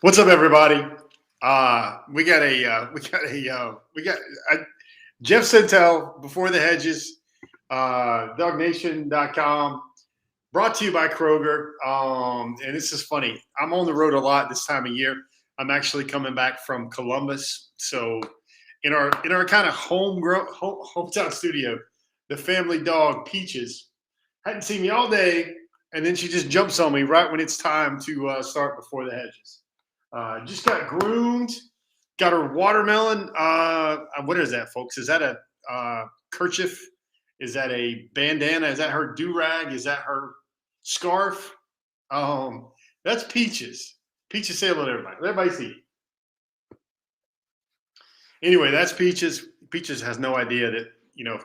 What's up, everybody? We got Jeff Sintel, Before the Hedges, DogNation.com, brought to you by Kroger. And this is funny. I'm on the road a lot this time of year. I'm actually coming back from Columbus, so in our kind of hometown studio, the family dog Peaches hadn't seen me all day, and then she just jumps on me right when it's time to start Before the Hedges. Just got groomed, got her watermelon. What is that, folks? Is that a kerchief? Is that a bandana? Is that her do rag? Is that her scarf? That's Peaches. Peaches, say hello to everybody. Let everybody see. Anyway, that's Peaches. Peaches has no idea that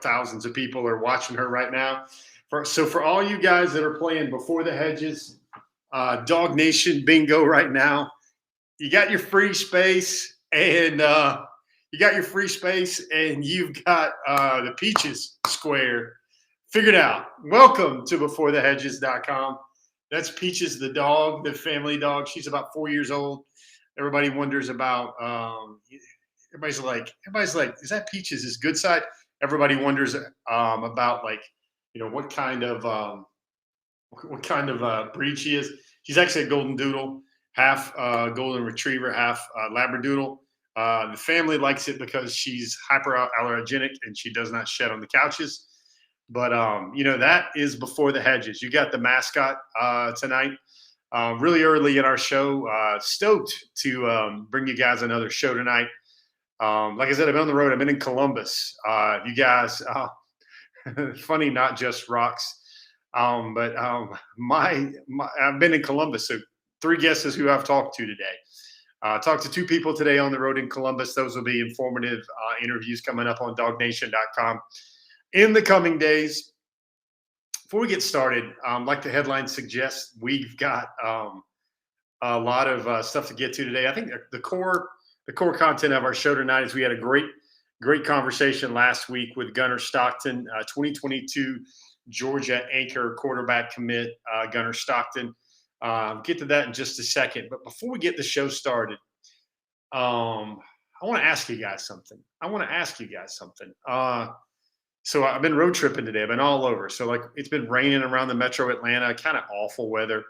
thousands of people are watching her right now. For all you guys that are playing Before the Hedges, Dog Nation bingo right now, you got your free space, and you've got the Peaches Square figured out. Welcome to BeforeTheHedges.com. That's Peaches, the dog, the family dog. She's about 4 years old. Everybody wonders about. Everybody's like, is that Peaches? Is good side? Everybody wonders about what kind of breed she is. She's actually a golden doodle, half golden retriever, half labradoodle. The family likes it because she's hyperallergenic and she does not shed on the couches. But that is Before the Hedges. You got the mascot tonight. Really early in our show. Stoked to bring you guys another show tonight. Like I said, I've been on the road. I've been in Columbus. You guys, funny, not just rocks. But I've been in Columbus. So 3 guests who I've talked to today. Talked to 2 people today on the road in Columbus. Those will be informative interviews coming up on DogNation.com in the coming days. Before we get started, like the headline suggests, we've got a lot of stuff to get to today. I think the core content of our show tonight is we had a great conversation last week with Gunnar Stockton, 2022 Georgia anchor quarterback commit, Gunnar Stockton. Get to that in just a second. But before we get the show started, I want to ask you guys something. So I've been road tripping today. I've been all over. So it's been raining around the metro Atlanta, kind of awful weather,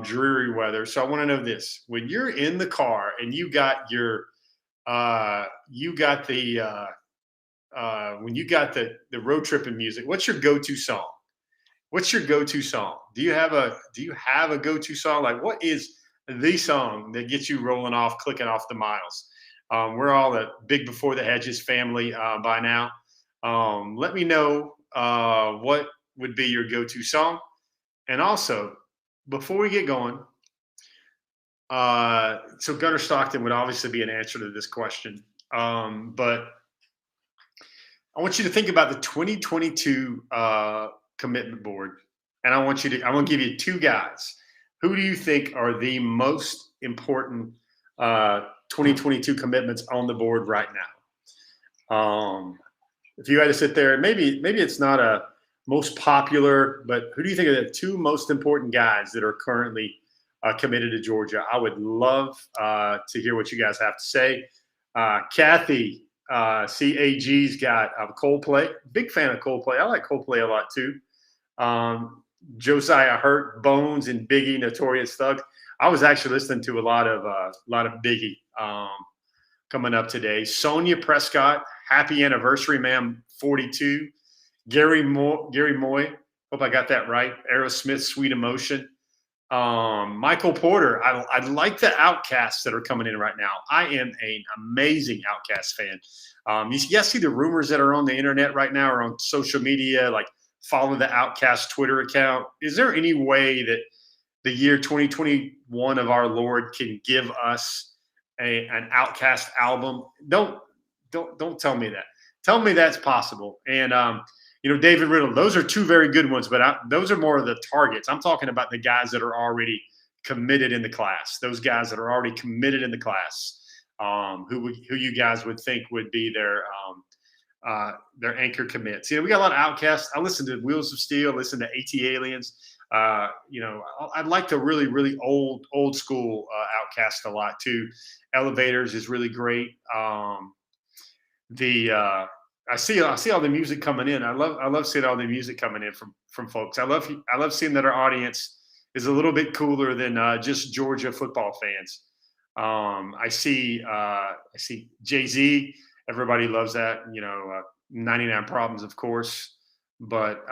dreary weather. So I want to know this: when you're in the car and you got the road tripping music, what's your go-to song? Do you have a go-to song? Like, what is the song that gets you rolling off, clicking off the miles? We're all a big Before the Hedges family by now. Let me know what would be your go-to song. And also, before we get going, so Gunnar Stockton would obviously be an answer to this question. But I want you to think about the 2022 commitment board, and I want to give you 2 guys. Who do you think are the most important 2022 commitments on the board right now? If you had to sit there, maybe it's not a most popular, but who do you think are the 2 most important guys that are currently committed to Georgia? I would love to hear what you guys have to say. Kathy, CAG's got Coldplay. Big fan of Coldplay. I like Coldplay a lot too. Josiah Hurt, Bones, and Biggie, Notorious Thug. I was actually listening to a lot of Biggie coming up today. Sonia Prescott, happy anniversary, ma'am, 42. Gary Moy, hope I got that right. Aerosmith, Sweet Emotion. Michael Porter, I like the Outcasts that are coming in right now. I am an amazing Outcast fan. You guys see the rumors that are on the internet right now or on social media, like follow the Outcast Twitter account. Is there any way that the year 2021 of our Lord can give us an Outcast album? Don't tell me that. Tell me that's possible. And David Riddle, those are 2 very good ones, but those are more of the targets. I'm talking about the guys that are already committed in the class. Those guys that are already committed in the class, who you guys would think would be their anchor commits. We got a lot of Outcasts. I listen to Wheels of Steel, listen to AT Aliens. I'd like the really, really old school Outcast a lot too. Elevators is really great. The I see all the music coming in. I love seeing all the music coming in from folks. I love seeing that our audience is a little bit cooler than just Georgia football fans. I see Jay Z. Everybody loves that. 99 Problems, of course. But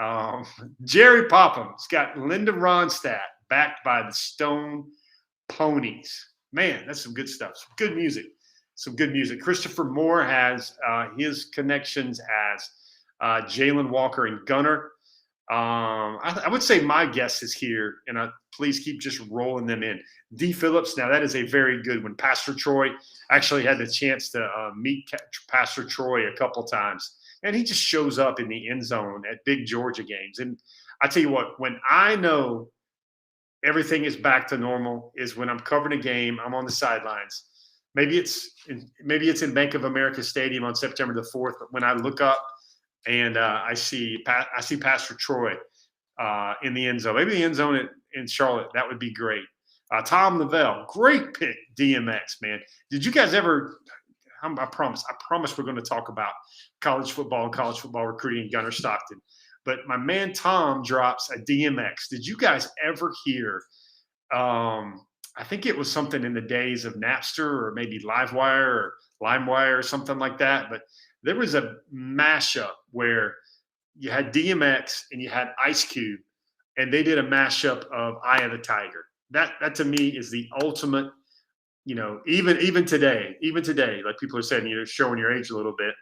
Jerry Popham's got Linda Ronstadt backed by the Stone Ponies. Man, that's some good stuff. Some good music. Some good music. Christopher Moore has his connections as Jalen Walker and Gunner. I would say my guess is here, and please keep just rolling them in. D. Phillips. Now that is a very good one. Pastor Troy. Actually had the chance to meet Pastor Troy a couple times, and he just shows up in the end zone at big Georgia games. And I tell you what, when I know everything is back to normal is when I'm covering a game. I'm on the sidelines. Maybe it's in Bank of America Stadium on September the 4th. But when I look up and I see Pastor Troy in the end zone, maybe the end zone in Charlotte, that would be great. Tom Lavelle, great pick. DMX, man. Did you guys ever? I promise we're going to talk about college football and college football recruiting, Gunner Stockton. But my man Tom drops a DMX. Did you guys ever hear? I think it was something in the days of Napster or maybe Livewire or LimeWire or something like that. But there was a mashup where you had DMX and you had Ice Cube, and they did a mashup of Eye of the Tiger. That to me is the ultimate. Even today, like people are saying, you're showing your age a little bit.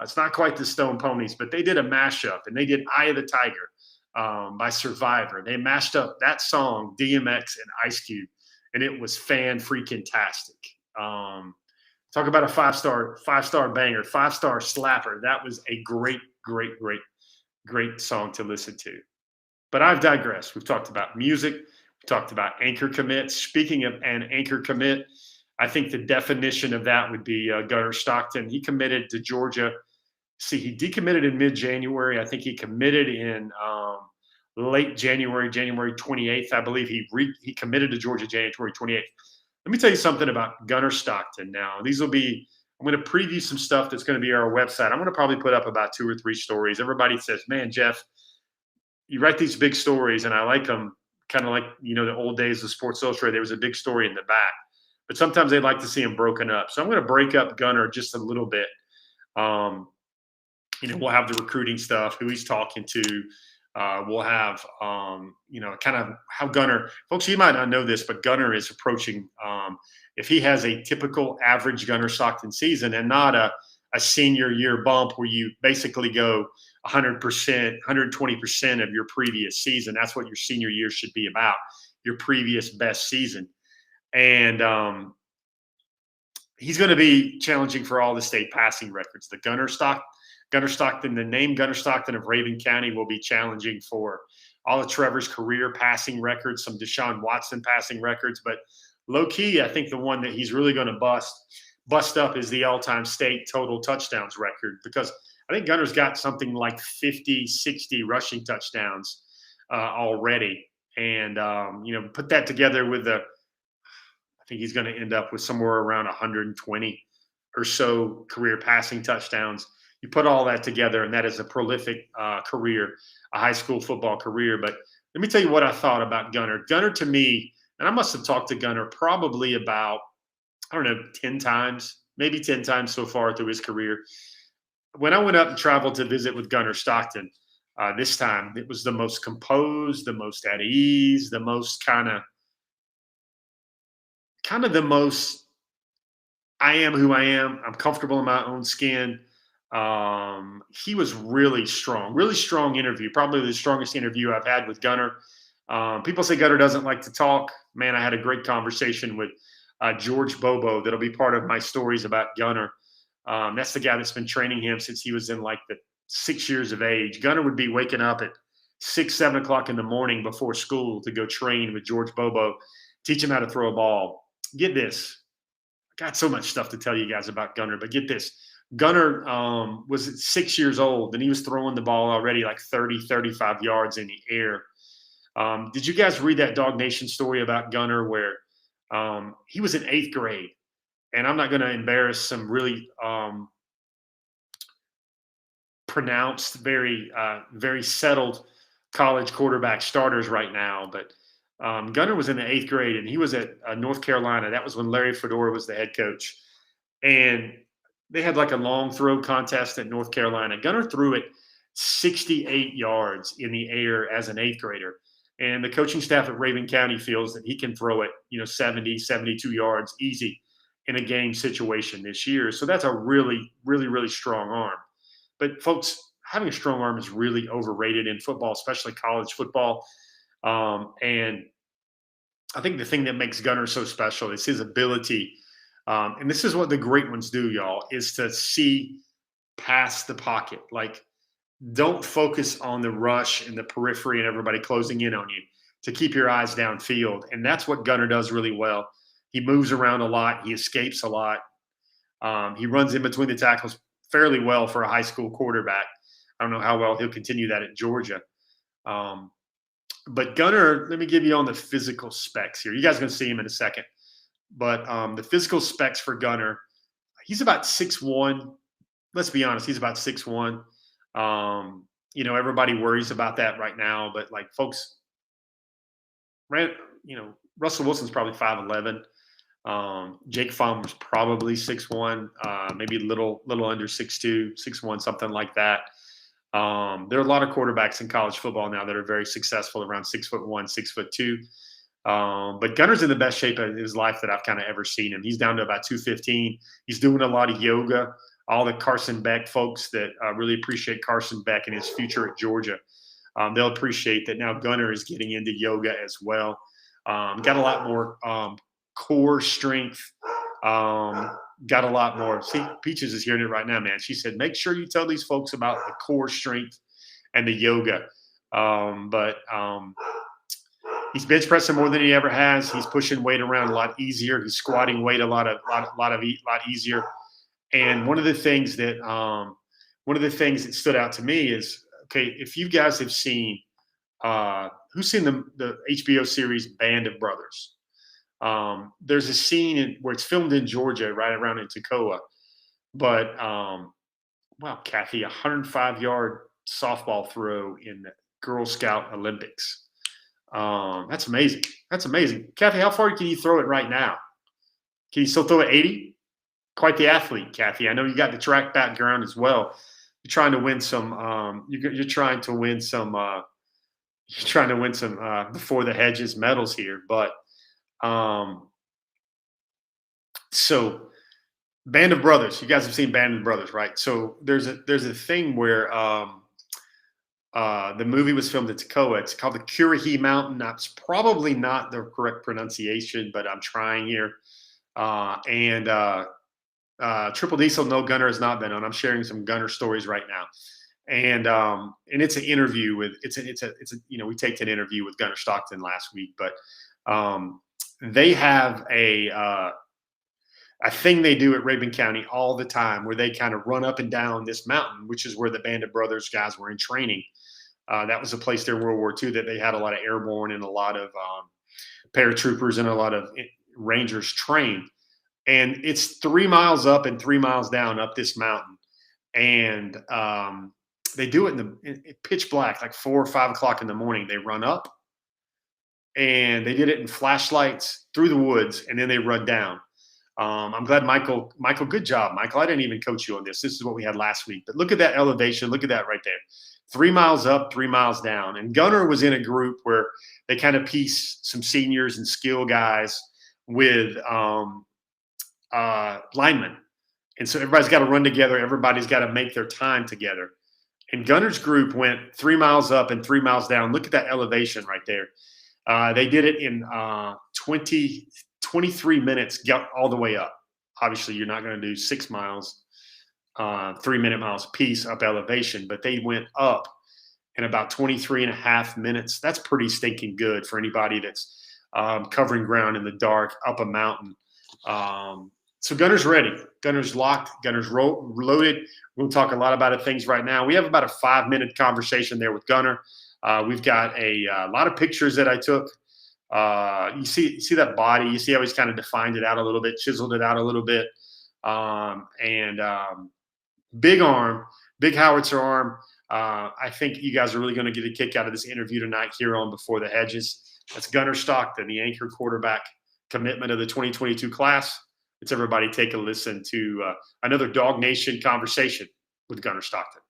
It's not quite the Stone Ponies, but they did a mashup, and they did Eye of the Tiger by Survivor. They mashed up that song, DMX and Ice Cube, and it was fan-freaking-tastic. Talk about a five-star banger, five-star slapper. That was a great, great, great, great song to listen to. But I've digressed. We've talked about music. We've talked about anchor commits. Speaking of an anchor commit, I think the definition of that would be Gunner Stockton. He committed to Georgia. See, he decommitted in mid-January. I think he committed in late January 28th. I believe he committed to Georgia January 28th. Let me tell you something about Gunner Stockton now. I'm going to preview some stuff that's going to be on our website. I'm going to probably put up about 2 or 3 stories. Everybody says, man, Jeff, you write these big stories, and I like them kind of like, the old days of Sports Illustrated. There was a big story in the back. But sometimes they'd like to see them broken up. So I'm going to break up Gunner just a little bit. We'll have the recruiting stuff, who he's talking to. We'll have, kind of how Gunner – folks, you might not know this, but Gunner is approaching if he has a typical average Gunner Stockton season and not a senior year bump where you basically go 100%, 120% of your previous season. That's what your senior year should be about, your previous best season. And he's going to be challenging for all the state passing records. The Gunner Stockton, the name Gunner Stockton of Raven County will be challenging for all of Trevor's career passing records, some Deshaun Watson passing records. But low key, I think the one that he's really going to bust up is the all-time state total touchdowns record, because I think Gunner's got something like 50, 60 rushing touchdowns already. And, put that together with I think he's going to end up with somewhere around 120 or so career passing touchdowns. You put all that together, and that is a prolific career, a high school football career. But let me tell you what I thought about Gunner. Gunner, to me, and I must have talked to Gunner probably about, 10 times, maybe 10 times so far through his career. When I went up and traveled to visit with Gunner Stockton this time, it was the most composed, the most at ease, the most kind of the most I am who I am. I'm comfortable in my own skin. He was really strong interview, probably the strongest interview I've had with Gunner. People say Gunner doesn't like to talk. Man, I had a great conversation with George Bobo that'll be part of my stories about Gunner. That's the guy that's been training him since he was in like the 6 years of age. Gunner would be waking up at 6, 7 o'clock in the morning before school to go train with George Bobo, teach him how to throw a ball. Get this. I got so much stuff to tell you guys about Gunner, but get this. Gunner was 6 years old, and he was throwing the ball already like 30, 35 yards in the air. Did you guys read that Dog Nation story about Gunner where He was in 8th grade, and I'm not going to embarrass some really pronounced, very settled college quarterback starters right now. But Gunner was in the 8th grade, and he was at North Carolina. That was when Larry Fedora was the head coach, and they had like a long throw contest at North Carolina. Gunner threw it 68 yards in the air as an 8th grader. And the coaching staff at Raven County feels that he can throw it, 70, 72 yards easy in a game situation this year. So that's a really, really, really strong arm. But folks, having a strong arm is really overrated in football, especially college football. And I think the thing that makes Gunner so special is his ability. And this is what the great ones do, y'all, is to see past the pocket. Like, don't focus on the rush and the periphery and everybody closing in on you, to keep your eyes downfield. And that's what Gunner does really well. He moves around a lot. He escapes a lot. He runs in between the tackles fairly well for a high school quarterback. I don't know how well he'll continue that at Georgia. But Gunner, let me give you on the physical specs here. You guys are going to see him in a second. But the physical specs for Gunner, he's about 6'1". Let's be honest, he's about 6'1". Everybody worries about that right now, but like folks, Russell Wilson's probably 5'11". Jake Fromm was probably 6'1", maybe a little under 6'2", 6'1", something like that. There are a lot of quarterbacks in college football now that are very successful around 6'1", 6'2". But Gunner's in the best shape of his life that I've kind of ever seen him. He's down to about 215. He's doing a lot of yoga. All the Carson Beck folks that really appreciate Carson Beck and his future at Georgia, they'll appreciate that now Gunner is getting into yoga as well. Got a lot more core strength. Got a lot more. See, Peaches is hearing it right now, man. She said, make sure you tell these folks about the core strength and the yoga. He's bench pressing more than he ever has. He's pushing weight around a lot easier. He's squatting weight a lot easier. And one of the things that stood out to me is, okay, if you guys have seen, who's seen the HBO series Band of Brothers? There's a scene where it's filmed in Georgia, right around in Toccoa. But wow, Kathy, 105-yard softball throw in the Girl Scout Olympics. That's amazing. That's amazing. Kathy, how far can you throw it right now? Can you still throw it 80? Quite the athlete, Kathy. I know you got the track background as well. You're trying to win some. You're trying to win some. Before the Hedges medals here. But so Band of Brothers. You guys have seen Band of Brothers, right? So there's a thing where the movie was filmed at Toccoa. It's called the Currahee Mountain. That's probably not the correct pronunciation, but I'm trying here. Triple Diesel, no, Gunner has not been on. I'm sharing some Gunner stories right now, and it's an interview with we taped an interview with Gunner Stockton last week, but they have a thing they do at Raven County all the time where they kind of run up and down this mountain, which is where the Band of Brothers guys were in training. That was a place there in World War II that they had a lot of airborne and a lot of paratroopers and a lot of Rangers trained. And it's 3 miles up and 3 miles down up this mountain. And they do it in pitch black, like 4 or 5 o'clock in the morning. They run up and they did it in flashlights through the woods, and then they run down. I'm glad Michael, good job, Michael. I didn't even coach you on this. This is what we had last week. But look at that elevation. Look at that right there. 3 miles up, 3 miles down. And Gunner was in a group where they kind of piece some seniors and skill guys with linemen. And so everybody's got to run together. Everybody's got to make their time together. And Gunner's group went 3 miles up and 3 miles down. Look at that elevation right there. They did it in 23 minutes, got all the way up. Obviously, you're not going to do 6 miles, 3-minute miles apiece up elevation, but they went up in about 23 and a half minutes. That's pretty stinking good for anybody that's covering ground in the dark up a mountain. So Gunner's ready. Gunner's locked. Gunner's loaded. We'll talk a lot about things right now. We have about a 5-minute conversation there with Gunner. We've got a lot of pictures that I took You see that body. You see how he's kind of defined it out a little bit, chiseled it out a little bit, and big arm, big howitzer arm. I think you guys are really going to get a kick out of this interview tonight here on Before the Hedges. That's Gunnar Stockton, the anchor quarterback commitment of the 2022 class. Let's everybody take a listen to another Dog Nation conversation with Gunnar Stockton.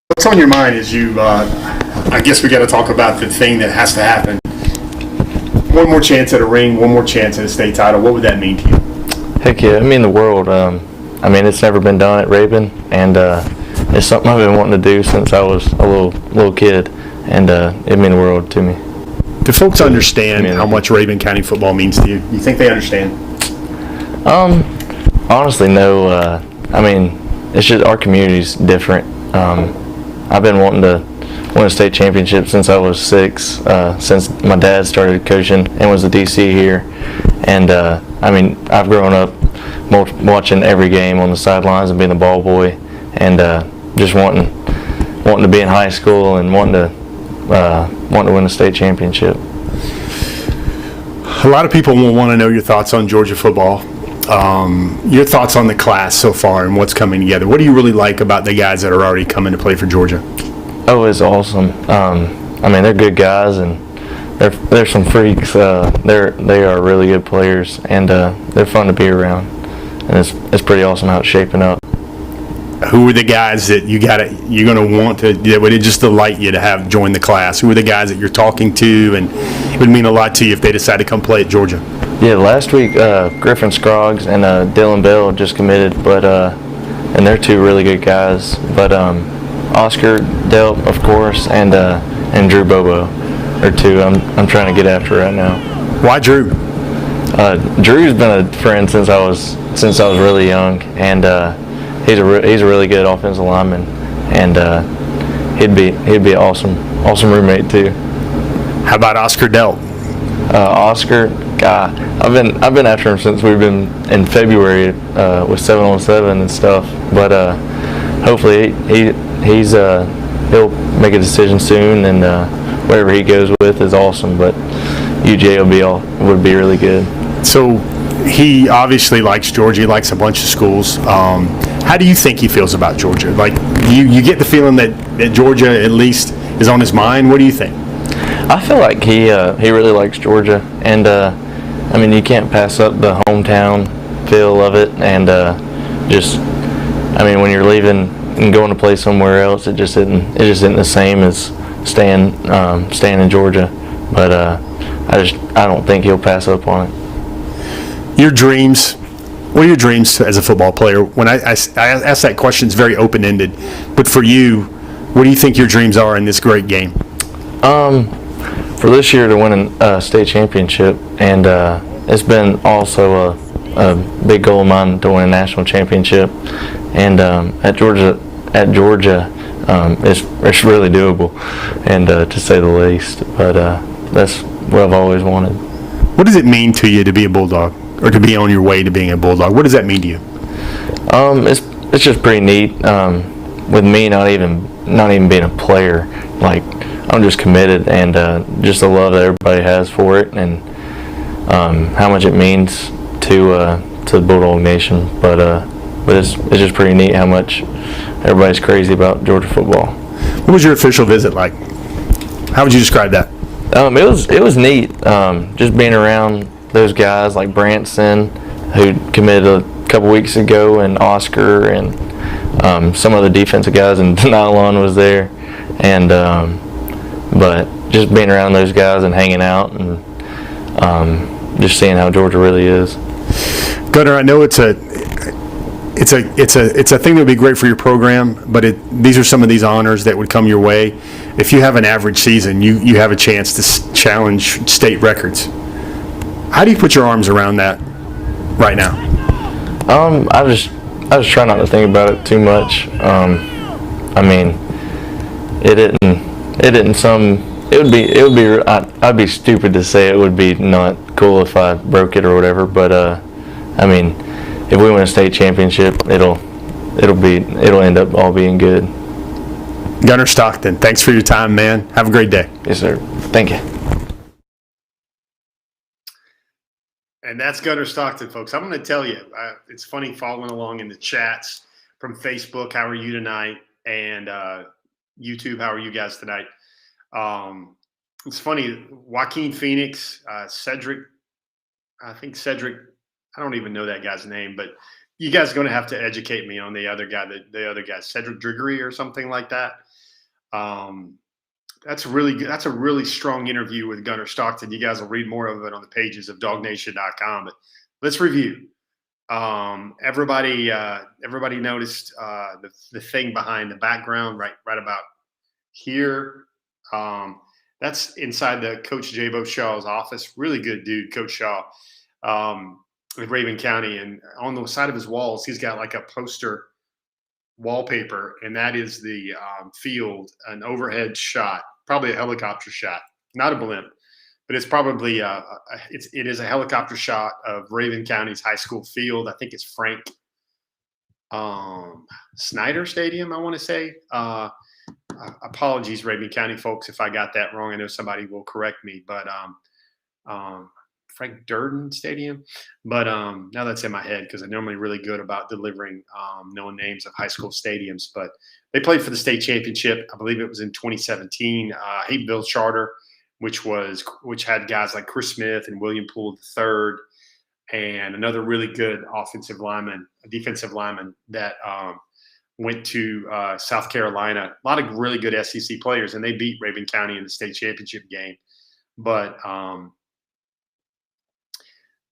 What's on your mind as you, I guess we got to talk about the thing that has to happen. One more chance at a ring, one more chance at a state title. What would that mean to you? Heck yeah, it mean the world. I mean, it's never been done at Raven, and it's something I've been wanting to do since I was a little kid, and it mean the world to me. Do folks understand how much Raven County football means to you? You think they understand? Honestly, no. I mean, it's just our community's different. I've been wanting to win a state championship since I was 6, since my dad started coaching and was the DC here. And, I mean, I've grown up watching every game on the sidelines and being the ball boy, and just wanting to be in high school and wanting to win a state championship. A lot of people will want to know your thoughts on Georgia football. Your thoughts on the class so far and what's coming together. What do you really like about the guys that are already coming to play for Georgia? Oh, it's awesome. I mean, they're good guys, and they're some freaks. They are really good players, and they're fun to be around. And it's pretty awesome how it's shaping up. Who are the guys that you're going to want to, that would just delight you to have join the class? Who are the guys that you're talking to, and it would mean a lot to you if they decide to come play at Georgia? Yeah, last week Griffin Scroggs and Dylan Bell just committed, but and they're two really good guys. But Oscar Delp, of course, and Drew Bobo are two I'm trying to get after right now. Why Drew? Drew's been a friend since I was really young, and he's a really good offensive lineman, and he'd be an awesome roommate too. How about Oscar Delp? Oscar, God, I've been after him since we've been in February with 7-on-7 and stuff. But hopefully he'll make a decision soon, and whatever he goes with is awesome. But UGA would be really good. So he obviously likes Georgia. He likes a bunch of schools. How do you think he feels about Georgia? Like you get the feeling that Georgia at least is on his mind. What do you think? I feel like he really likes Georgia, and I mean, you can't pass up the hometown feel of it, and I mean, when you're leaving and going to play somewhere else, it just isn't the same as staying in Georgia. But I don't think he'll pass up on it. Your dreams. What are your dreams as a football player? When I ask that question, it's very open-ended. But for you, what do you think your dreams are in this great game? For this year to win a state championship, and it's been also a big goal of mine to win a national championship. And at Georgia, it's really doable, and to say the least. But that's what I've always wanted. What does it mean to you to be a Bulldog, or to be on your way to being a Bulldog? What does that mean to you? It's just pretty neat. With me not even being a player, like, I'm just committed, and just the love that everybody has for it, and how much it means to the Bulldog Nation. But it's just pretty neat how much everybody's crazy about Georgia football. What was your official visit like? How would you describe that? It was neat. Just being around those guys like Branson, who committed a couple weeks ago, and Oscar, and some of the defensive guys, and Nylon was there, and but just being around those guys and hanging out, and just seeing how Georgia really is. Gunnar, I know it's a thing that would be great for your program, but these are some of these honors that would come your way. If you have an average season, you have a chance to challenge state records. How do you put your arms around that right now? I just try not to think about it too much. I mean, it isn't some I'd be stupid to say it would be not cool if I broke it or whatever. But I mean, if we win a state championship, it'll end up all being good. Gunner Stockton, thanks for your time, man. Have a great day. Yes, sir. Thank you. And that's Gunner Stockton, folks. I'm going to tell you, it's funny following along in the chats from Facebook. How are you tonight? And YouTube. How are you guys tonight? It's funny. Joaquin Phoenix, Cedric. I don't even know that guy's name, but you guys are going to have to educate me on the other guy, Cedric Diggory or something like that. That's really good. That's a really strong interview with Gunner Stockton. You guys will read more of it on the pages of dognation.com. But let's review. Everybody noticed the thing behind the background right about here. That's inside the Coach Jabo Shaw's office. Really good dude, Coach Shaw, with Raven County. And on the side of his walls, he's got like a poster wallpaper, and that is the field, an overhead shot, probably a helicopter shot, not a blimp, but it's probably it is a helicopter shot of Raven County's high school field. I think it's Frank Snyder Stadium, I want to say. Apologies, Raven County folks, if I got that wrong. I know somebody will correct me, but Frank Durden Stadium. But now that's in my head because I'm normally really good about delivering knowing names of high school stadiums. But they played for the state championship. I believe it was in 2017. Haydenville Charter, which had guys like Chris Smith and William Poole III, and another really good defensive lineman that went to South Carolina. A lot of really good SEC players, and they beat Raven County in the state championship game. But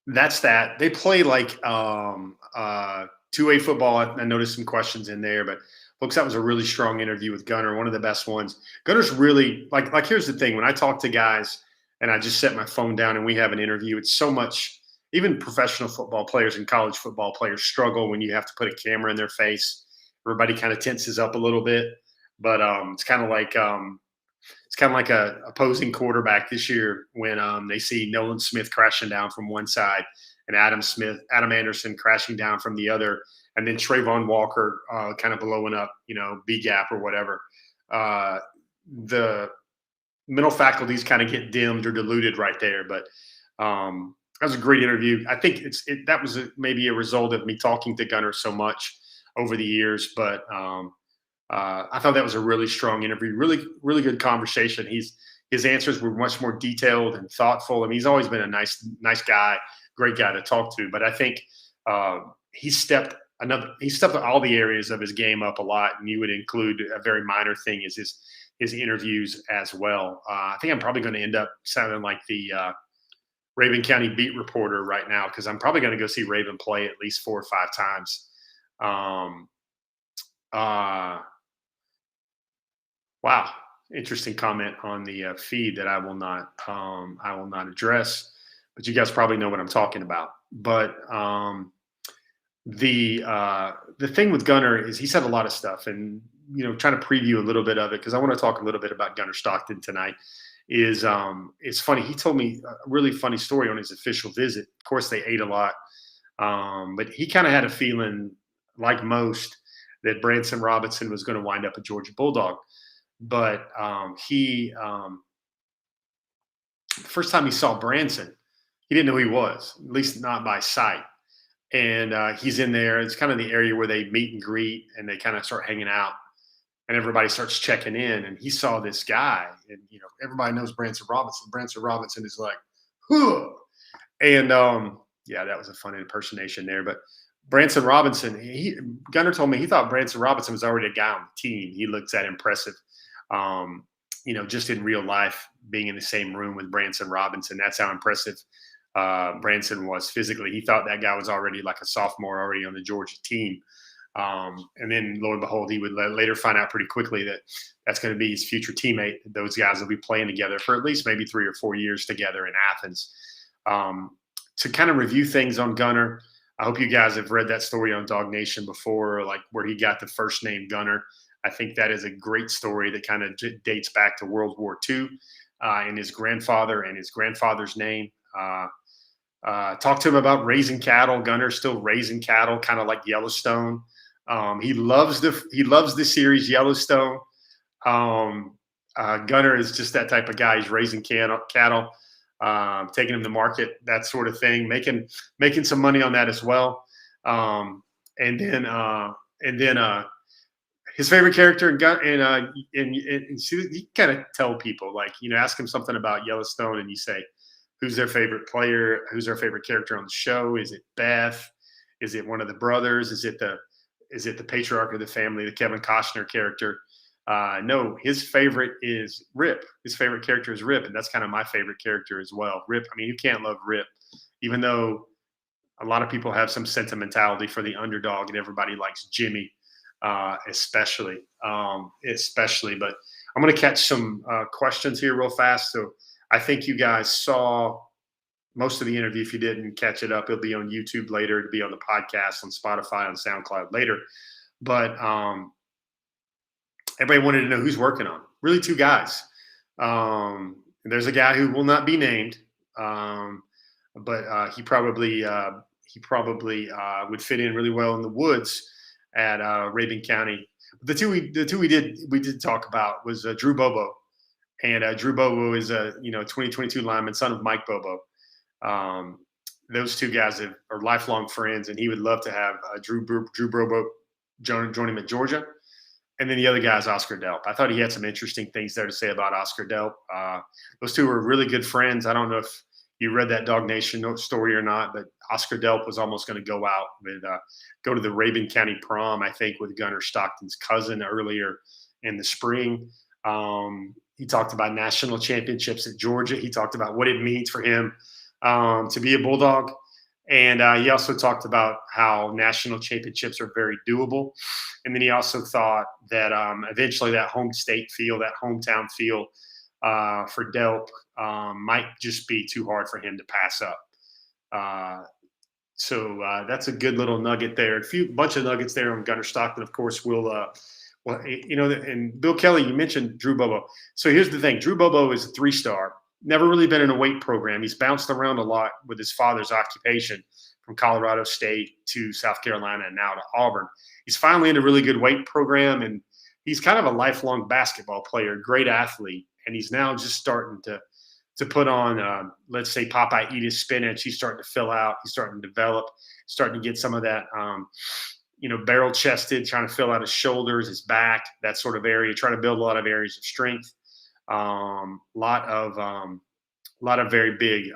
that's that. They play like 2A football. I noticed some questions in there, but folks, that was a really strong interview with Gunner, one of the best ones. Gunner's really like here's the thing. When I talk to guys and I just set my phone down and we have an interview, it's so much. Even professional football players and college football players struggle when you have to put a camera in their face. Everybody kind of tenses up a little bit, but it's kind of like a opposing quarterback this year when they see Nolan Smith crashing down from one side and Adam Anderson crashing down from the other, and then Trayvon Walker kind of blowing up, B gap or whatever. The mental faculties kind of get dimmed or diluted right there, but that was a great interview. I think that was maybe a result of me talking to Gunner so much over the years, but I thought that was a really strong interview, really, really good conversation. His answers were much more detailed and thoughtful. I mean, he's always been a nice guy, great guy to talk to. But I think he stepped all the areas of his game up a lot, and you would include a very minor thing is his interviews as well. I think I'm probably going to end up sounding like the Raven County beat reporter right now because I'm probably going to go see Raven play at least 4 or 5 times. Wow, interesting comment on the feed that I will not address, but you guys probably know what I'm talking about. But the thing with Gunner is he said a lot of stuff, and trying to preview a little bit of it because I want to talk a little bit about Gunner Stockton tonight. Is it's funny. He told me a really funny story on his official visit. Of course, they ate a lot, but he kind of had a feeling, like most, that Branson Robinson was going to wind up a Georgia Bulldog. But the first time he saw Branson, he didn't know who he was, at least not by sight. And he's in there. It's kind of the area where they meet and greet, and they kind of start hanging out. And everybody starts checking in, and he saw this guy, and everybody knows Branson Robinson. Branson Robinson is like, huh. And yeah, that was a fun impersonation there. But Branson Robinson, Gunner told me he thought Branson Robinson was already a guy on the team. He looks that impressive, just in real life, being in the same room with Branson Robinson. That's how impressive Branson was physically. He thought that guy was already like a sophomore, already on the Georgia team. And then, lo and behold, he would later find out pretty quickly that that's going to be his future teammate. Those guys will be playing together for at least maybe 3 or 4 years together in Athens. To kind of review things on Gunner, I hope you guys have read that story on Dog Nation before, like where he got the first name Gunner. I think that is a great story that kind of dates back to World War II. and his grandfather and his grandfather's name. Talk to him about raising cattle. Gunner's still raising cattle, kind of like Yellowstone. He loves the series Yellowstone. Gunner is just that type of guy. He's raising cattle, taking them to market, that sort of thing, making some money on that as well. And then his favorite character and see, you kind of tell people, like, ask him something about Yellowstone and you say, who's their favorite player? Who's their favorite character on the show? Is it Beth? Is it one of the brothers? Is it the patriarch of the family, the Kevin Costner character? No, his favorite is Rip. His favorite character is Rip, and that's kind of my favorite character as well. Rip, I mean, you can't love Rip, even though a lot of people have some sentimentality for the underdog, and everybody likes Jimmy, especially. But I'm going to catch some questions here real fast. So I think you guys saw most of the interview. If you didn't catch it up, it'll be on YouTube later. It'll be on the podcast, on Spotify, on SoundCloud later. But everybody wanted to know who's working on. Really, two guys. There's a guy who will not be named, but he probably would fit in really well in the woods at Rabin County. The two we did talk about was Drew Bobo, and Drew Bobo is a 2022 lineman, son of Mike Bobo. Those two guys are lifelong friends, and he would love to have Drew Bobo join him at Georgia. And then the other guy is Oscar Delp. I thought he had some interesting things there to say about Oscar Delp. Those two were really good friends. I don't know if you read that Dog Nation story or not, but Oscar Delp was almost going to go out with go to the Rabin County prom, I think, with Gunner Stockton's cousin earlier in the spring. He talked about national championships at Georgia. He talked about what it means for him to be a Bulldog. And he also talked about how national championships are very doable. And then he also thought that eventually that home state feel, that hometown feel for Delp might just be too hard for him to pass up. So that's a good little nugget there. A bunch of nuggets there on Gunner Stockton. Of course, and Bill Kelly, you mentioned Drew Bobo. So here's the thing. Drew Bobo is a 3-star. Never really been in a weight program. He's bounced around a lot with his father's occupation, from Colorado State to South Carolina and now to Auburn. He's finally in a really good weight program, and he's kind of a lifelong basketball player, great athlete, and he's now just starting to put on, let's say, Popeye eat his spinach. He's starting to fill out. He's starting to develop, starting to get some of that, barrel chested, trying to fill out his shoulders, his back, that sort of area, trying to build a lot of areas of strength. Lot of very big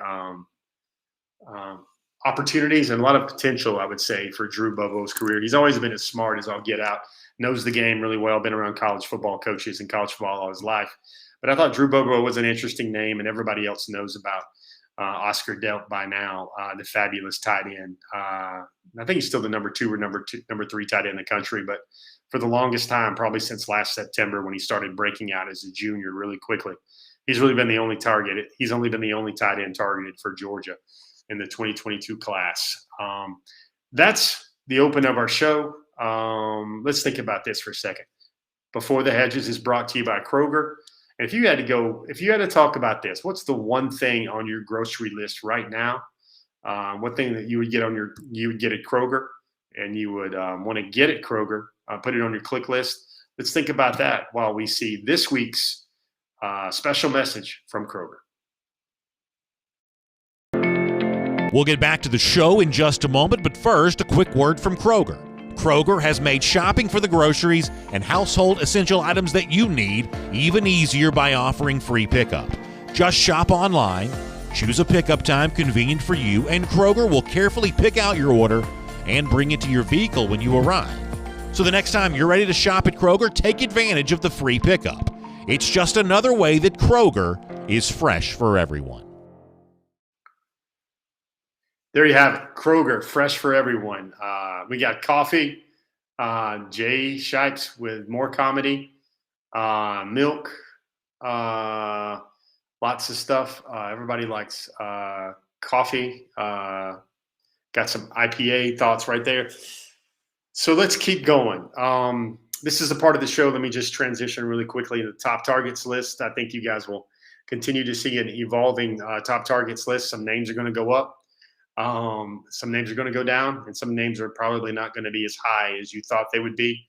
opportunities and a lot of potential, I would say, for Drew Bobo's career. He's always been as smart as all get out, knows the game really well, been around college football coaches and college football all his life. But I thought Drew Bobo was an interesting name, and everybody else knows about Oscar Delp by now, the fabulous tight end. I think he's still the number 2 or number 3 tight end in the country, but for the longest time, probably since last September when he started breaking out as a junior really quickly, he's really been the only target. He's only been the only tight end targeted for Georgia in the 2022 class. That's the open of our show. Let's think about this for a second. Before the Hedges is brought to you by Kroger. And if you had to talk about this, what's the one thing on your grocery list right now? One thing that you would get at Kroger, and you would want to get at Kroger, put it on your click list. Let's think about that while we see this week's special message from Kroger. We'll get back to the show in just a moment, but first, a quick word from Kroger. Kroger has made shopping for the groceries and household essential items that you need even easier by offering free pickup. Just shop online, choose a pickup time convenient for you, and Kroger will carefully pick out your order and bring it to your vehicle when you arrive. So the next time you're ready to shop at Kroger, take advantage of the free pickup. It's just another way that Kroger is fresh for everyone. There you have it. Kroger, fresh for everyone. We got coffee, Jay Shipes with more comedy, milk, lots of stuff. Everybody likes coffee. Got some IPA thoughts right there. So let's keep going. This is a part of the show. Let me just transition really quickly to the top targets list. I think you guys will continue to see an evolving top targets list. Some names are going to go up. Some names are going to go down, and some names are probably not going to be as high as you thought they would be.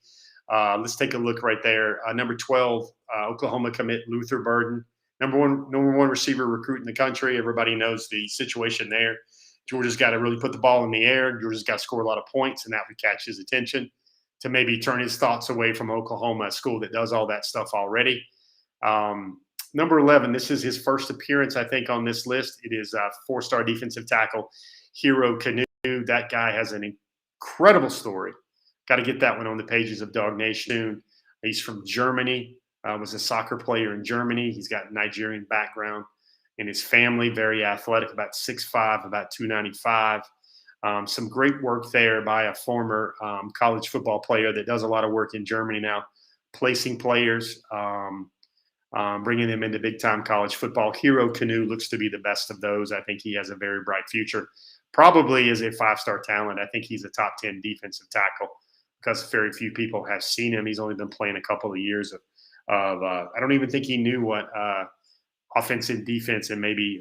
Let's take a look right there. Number 12, Oklahoma commit Luther Burden. Number one receiver recruit in the country. Everybody knows the situation there. Georgia's got to really put the ball in the air. Georgia's got to score a lot of points, and that would catch his attention to maybe turn his thoughts away from Oklahoma, a school that does all that stuff already. Number 11, this is his first appearance, I think, on this list. It is a four-star defensive tackle, Hero Canoe. That guy has an incredible story. Got to get that one on the pages of Dog Nation. He's from Germany, was a soccer player in Germany. He's got Nigerian background. And his family, very athletic, about 6'5", about 295. Some great work there by a former college football player that does a lot of work in Germany now, placing players, bringing them into big-time college football. Hero Canoe looks to be the best of those. I think he has a very bright future. Probably is a five-star talent. I think he's a top 10 defensive tackle because very few people have seen him. He's only been playing a couple of years of I don't even think he knew what offensive, defense, and maybe,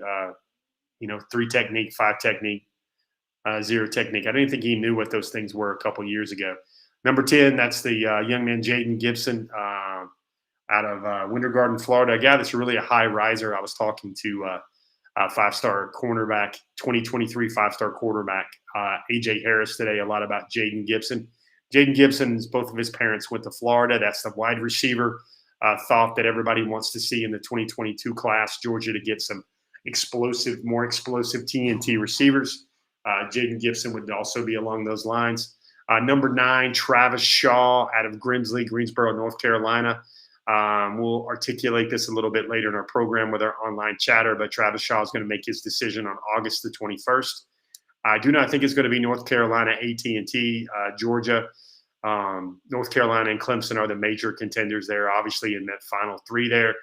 3 technique, 5 technique, 0 technique. I didn't think he knew what those things were a couple of years ago. Number 10, that's the young man Jaden Gibson out of Winter Garden, Florida. A guy that's really a high riser. I was talking to a 5-star cornerback, 2023 5-star quarterback, A.J. Harris today, a lot about Jaden Gibson. Jaden Gibson's, both of his parents went to Florida. That's the wide receiver thought that everybody wants to see in the 2022 class, Georgia, to get some more explosive TNT receivers. Jaden Gibson would also be along those lines. Number 9, Travis Shaw out of Grimsley, Greensboro, North Carolina. We'll articulate this a little bit later in our program with our online chatter, but Travis Shaw is going to make his decision on August the 21st. I do not think it's going to be North Carolina, AT&T, Georgia. North Carolina and Clemson are the major contenders there, obviously, in that final 3 there.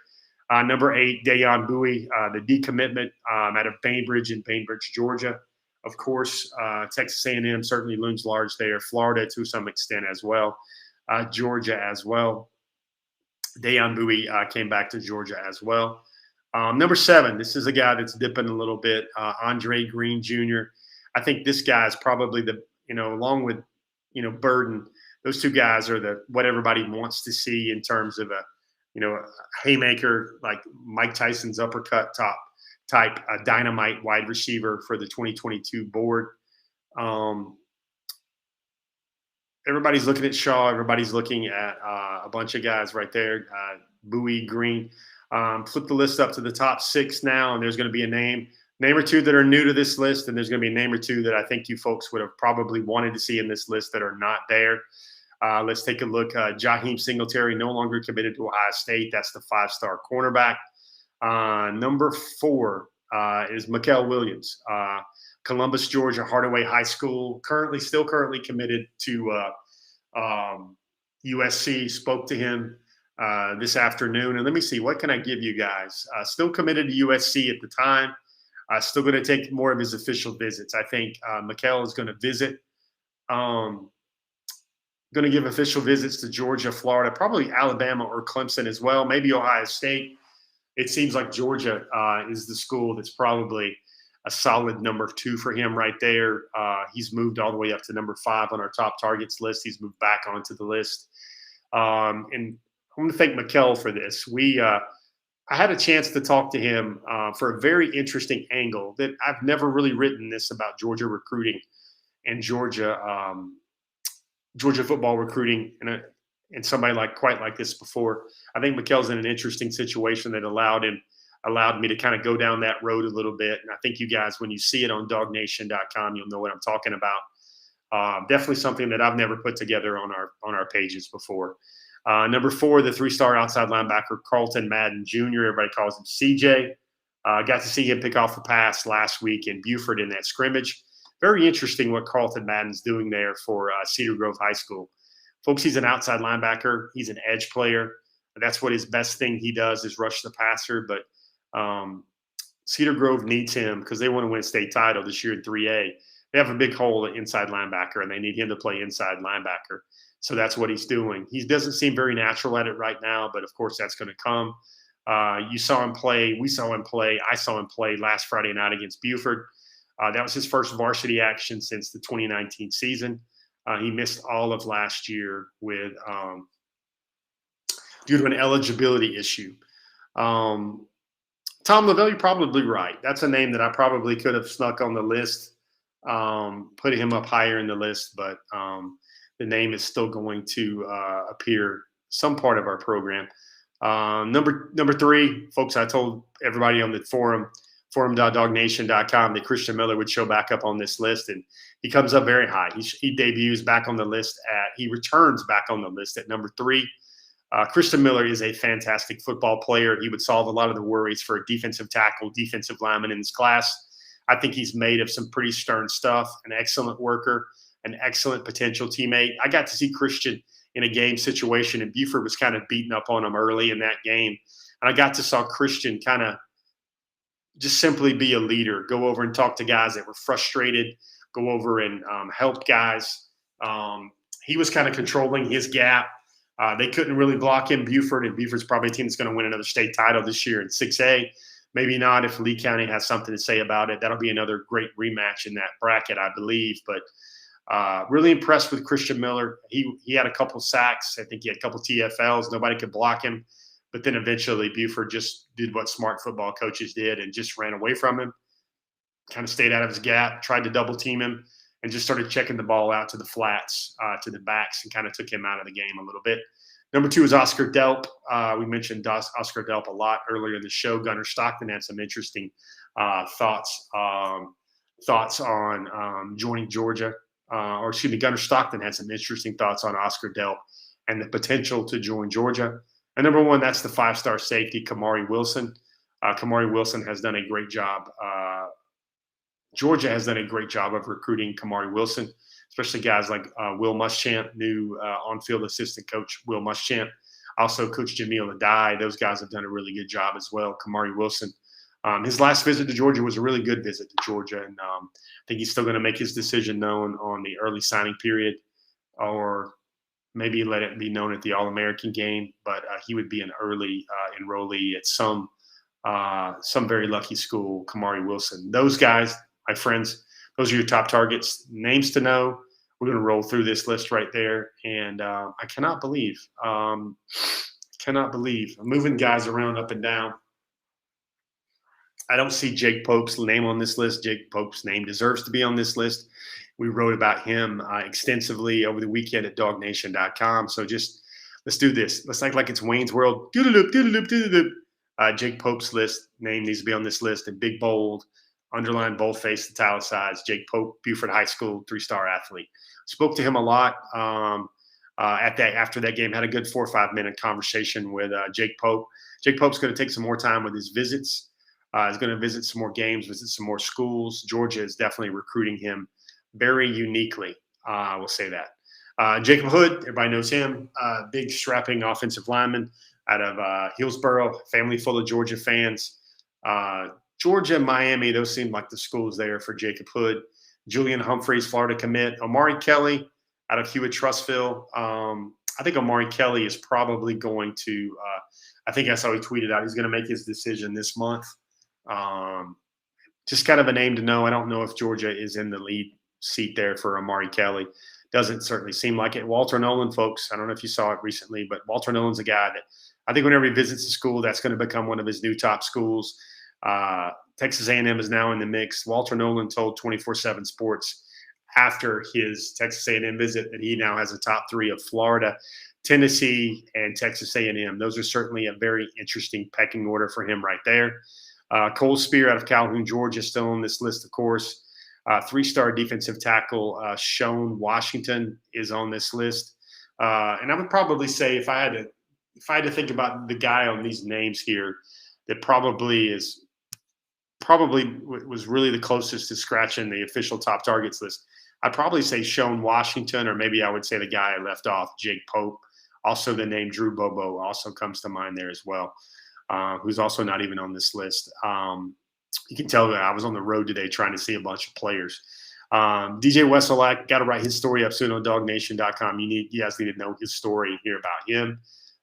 Number 8, Dayon Bowie, the decommitment out of Bainbridge in Bainbridge, Georgia. Of course, Texas A&M certainly looms large there. Florida to some extent as well. Georgia as well. Dayon Bowie came back to Georgia as well. Number 7, this is a guy that's dipping a little bit, Andre Green Jr. I think this guy is probably along with, Burden, those 2 guys are what everybody wants to see in terms of a haymaker, like Mike Tyson's uppercut type, a dynamite wide receiver for the 2022 board. Everybody's looking at Shaw. Everybody's looking at a bunch of guys right there, Bowie, Green. Flip the list up to the top 6 now, and there's going to be a name or 2 that are new to this list, and there's going to be a name or 2 that I think you folks would have probably wanted to see in this list that are not there. Let's take a look. Jaheim Singletary, no longer committed to Ohio State. That's the 5-star cornerback. Number 4 is Mikael Williams, Columbus, Georgia, Hardaway High School, still currently committed to USC. Spoke to him this afternoon. And let me see, what can I give you guys? Still committed to USC at the time. Still going to take more of his official visits. I think Mikael is going to visit. Going to give official visits to Georgia, Florida, probably Alabama or Clemson as well, maybe Ohio State. It seems like Georgia is the school that's probably a solid number 2 for him right there. He's moved all the way up to number 5 on our top targets list. He's moved back onto the list. And I want to thank Mikael for this. I had a chance to talk to him for a very interesting angle that I've never really written this about Georgia recruiting and Georgia football recruiting and somebody quite like this before. I think Mikael's in an interesting situation that allowed me to kind of go down that road a little bit. And I think you guys, when you see it on dognation.com, you'll know what I'm talking about. Definitely something that I've never put together on our pages before. Number 4, the 3-star outside linebacker, Carlton Madden Jr. Everybody calls him CJ. Got to see him pick off a pass last week in Buford in that scrimmage. Very interesting what Carlton Madden's doing there for Cedar Grove High School. Folks, he's an outside linebacker. He's an edge player. That's what his best thing he does is rush the passer. But Cedar Grove needs him because they want to win a state title this year in 3A. They have a big hole at inside linebacker, and they need him to play inside linebacker. So that's what he's doing. He doesn't seem very natural at it right now, but of course that's going to come. You saw him play. We saw him play. I saw him play last Friday night against Buford. That was his first varsity action since the 2019 season. He missed all of last year with due to an eligibility issue. Tom Lavelle, you're probably right. That's a name that I probably could have snuck on the list, putting him up higher in the list, but the name is still going to appear some part of our program. Number 3, folks, I told everybody on the forum.dognation.com that Christian Miller would show back up on this list, and he comes up very high. He debuts back on the list he returns back on the list at number 3. Christian Miller is a fantastic football player. He would solve a lot of the worries for a defensive tackle, defensive lineman in this class. I think he's made of some pretty stern stuff, an excellent worker, an excellent potential teammate. I got to see Christian in a game situation, and Buford was kind of beating up on him early in that game. And I got to saw Christian kind of just simply be a leader, go over and talk to guys that were frustrated, go over and help guys. He was kind of controlling his gap. They couldn't really block him, Buford, and Buford's probably a team that's going to win another state title this year in 6A. Maybe not if Lee County has something to say about it. That'll be another great rematch in that bracket, I believe. But really impressed with Christian Miller. He had a couple sacks. I think he had a couple TFLs. Nobody could block him. But then eventually Buford just did what smart football coaches did and just ran away from him, kind of stayed out of his gap, tried to double team him, and just started checking the ball out to the flats, to the backs, and kind of took him out of the game a little bit. Number 2 is Oscar Delp. We mentioned Oscar Delp a lot earlier in the show. Gunnar Stockton had some interesting thoughts on joining Georgia. Gunnar Stockton had some interesting thoughts on Oscar Delp and the potential to join Georgia. And number 1, that's the 5-star safety, Kamari Wilson. Kamari Wilson has done a great job. Georgia has done a great job of recruiting Kamari Wilson, especially guys like Will Muschamp, new on-field assistant coach Will Muschamp, also Coach Jamil Adai. Those guys have done a really good job as well. Kamari Wilson, his last visit to Georgia was a really good visit to Georgia, and I think he's still going to make his decision known on the early signing period, or maybe let it be known at the All-American game. But he would be an early enrollee at some very lucky school. Kamari Wilson. Those guys, my friends, those are your top targets. Names to know. We're going to roll through this list right there. And I cannot believe I'm moving guys around up and down. I don't see Jake Pope's name on this list. Jake Pope's name deserves to be on this list. We wrote about him extensively over the weekend at dognation.com. So just let's do this. Let's act like it's Wayne's World. Jake Pope's name needs to be on this list in big, bold, underline, bold-faced, italicized. Jake Pope, Buford High School, 3-star athlete. Spoke to him a lot after that game. Had a good 4 or 5 minute conversation with Jake Pope. Jake Pope's going to take some more time with his visits. He's going to visit some more games, visit some more schools. Georgia is definitely recruiting him very uniquely. We'll say that. Jacob Hood, everybody knows him. Big, strapping offensive lineman out of Hillsboro, family full of Georgia fans. Georgia, Miami, those seem like the schools there for Jacob Hood. Julian Humphreys, Florida commit. Omari Kelly out of Hewitt-Trussville. I think Omari Kelly is probably going to I think I saw he tweeted out he's going to make his decision this month. Just kind of a name to know. I don't know if Georgia is in the lead seat there for Omari Kelly. Doesn't certainly seem like it. Walter Nolan, folks, I don't know if you saw it recently, but Walter Nolan's a guy that I think whenever he visits a school, that's going to become one of his new top schools. Texas A&M is now in the mix. Walter Nolan told 24/7 Sports after his Texas A&M visit that he now has a top 3 of Florida, Tennessee, and Texas A&M. Those are certainly a very interesting pecking order for him right there. Cole Spear out of Calhoun, Georgia, still on this list, of course. 3-star defensive tackle Shone Washington is on this list. And I would probably say if I had to think about the guy on these names here that probably was really the closest to scratching the official top targets list, I'd probably say Shone Washington, or maybe I would say the guy I left off, Jake Pope. Also the name Drew Bobo also comes to mind there as well, who's also not even on this list. You can tell that I was on the road today trying to see a bunch of players. DJ Wesselak, got to write his story up soon on dognation.com. You guys need to know his story and hear about him.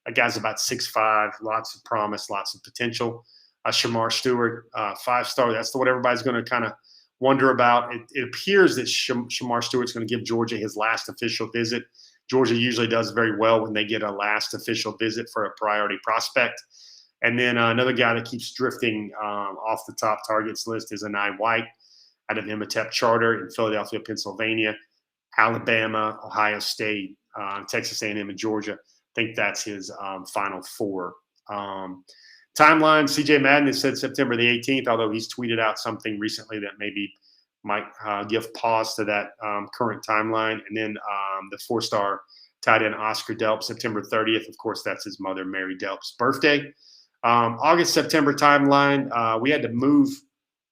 That guy's about 6'5", lots of promise, lots of potential. Shamar Stewart, 5-star. That's what everybody's going to kind of wonder about. It appears that Shamar Stewart's going to give Georgia his last official visit. Georgia usually does very well when they get a last official visit for a priority prospect. And then another guy that keeps drifting off the top targets list is Anai White out of Imhotep Charter in Philadelphia, Pennsylvania, Alabama, Ohio State, Texas A&M, and Georgia. I think that's his final 4. Timeline, CJ Madden has said September the 18th, although he's tweeted out something recently that maybe might give pause to that current timeline. And then the 4-star tight end Oscar Delp, September 30th. Of course, that's his mother, Mary Delp's birthday. August, September timeline, we had to move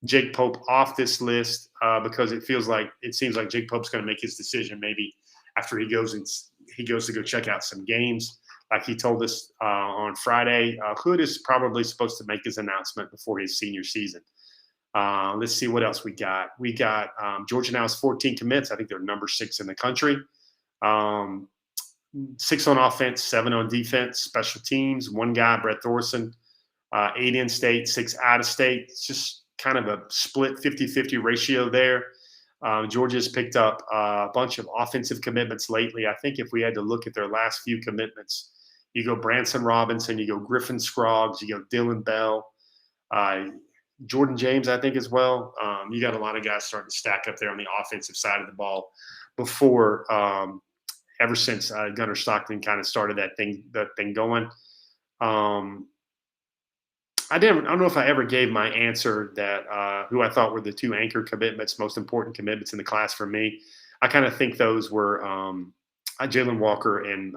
Jake Pope off this list because it seems like Jake Pope's going to make his decision maybe after he goes to go check out some games. Like he told us on Friday, Hood is probably supposed to make his announcement before his senior season. Let's see what else we got. We got Georgia now has 14 commits. I think they're number 6 in the country. 6 on offense, 7 on defense, special teams. 1 guy, Brett Thorson, 8 in state, 6 out of state. It's just kind of a split 50-50 ratio there. Georgia's picked up a bunch of offensive commitments lately. I think if we had to look at their last few commitments, you go Branson Robinson, you go Griffin Scroggs, you go Dylan Bell, Jordan James, I think, as well. You got a lot of guys starting to stack up there on the offensive side of the ball before ever since Gunnar Stockton kind of started that thing going. I don't know if I ever gave my answer that who I thought were the 2 anchor commitments, most important commitments in the class for me. I kind of think those were Jalen Walker and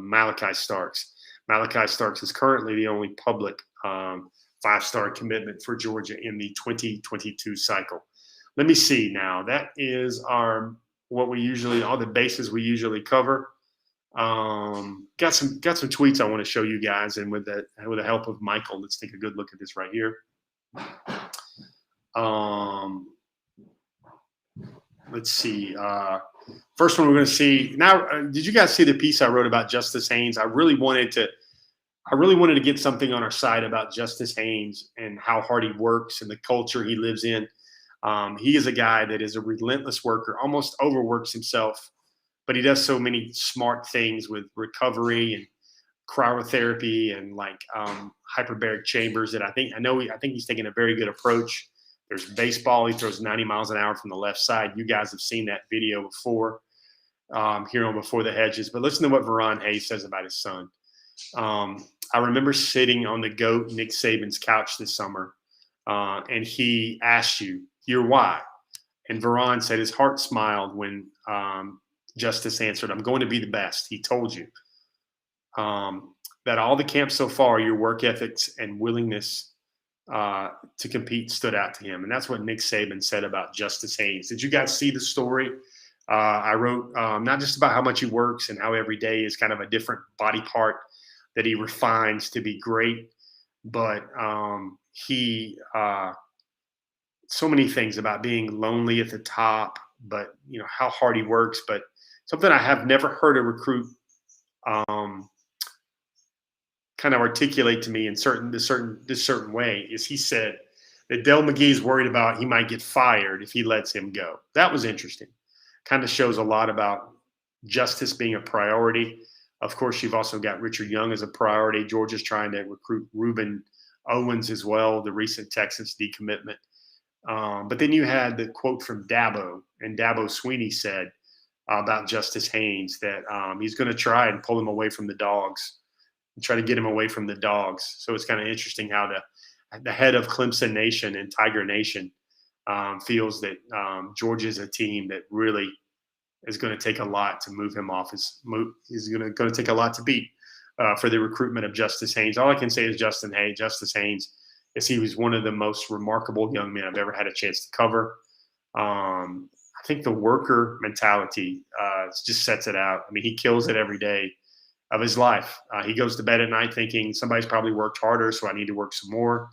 Malachi Starks. Malachi Starks is currently the only public 5-star commitment for Georgia in the 2022 cycle. Let me see now. That is all the bases we usually cover. Got some tweets I want to show you guys, and with the help of Michael, let's take a good look at this right here. Let's see. First one we're going to see now. Did you guys see the piece I wrote about Justice Haynes? I really wanted to get something on our site about Justice Haynes and how hard he works and the culture he lives in. He is a guy that is a relentless worker, almost overworks himself, but he does so many smart things with recovery and cryotherapy and hyperbaric chambers that I think he's taking a very good approach. There's baseball. He throws 90 miles an hour from the left side. You guys have seen that video before here on Before the Hedges. But listen to what Veron Hayes says about his son. I remember sitting on the GOAT Nick Saban's couch this summer, and he asked you, "Your why?" And Veron said his heart smiled when Justice answered, "I'm going to be the best." He told you that all the camps so far, your work ethics and willingness to compete stood out to him. And that's what Nick Saban said about Justice Haynes. Did you guys see the story? I wrote not just about how much he works and how every day is kind of a different body part that he refines to be great, but so many things about being lonely at the top, but how hard he works. But something I have never heard a recruit kind of articulate to me in this certain way is he said that Del McGee's worried about he might get fired if he lets him go. That was interesting. Kind of shows a lot about justice being a priority. Of course, you've also got Richard Young as a priority. Georgia's trying to recruit Reuben Owens as well, the recent Texas decommitment. But then you had the quote from Dabo, and Dabo Sweeney said about Justice Haynes that he's going to try and pull him away from the dogs and try to get him away from the dogs. So it's kind of interesting how the head of Clemson Nation and Tiger Nation feels that Georgia is a team that really is going to take a lot to move him off. Is going to take a lot to beat for the recruitment of Justice Haynes. All I can say is Justice Haynes, is he was one of the most remarkable young men I've ever had a chance to cover. I think the worker mentality just sets it out. I mean, he kills it every day of his life. He goes to bed at night thinking somebody's probably worked harder, so I need to work some more.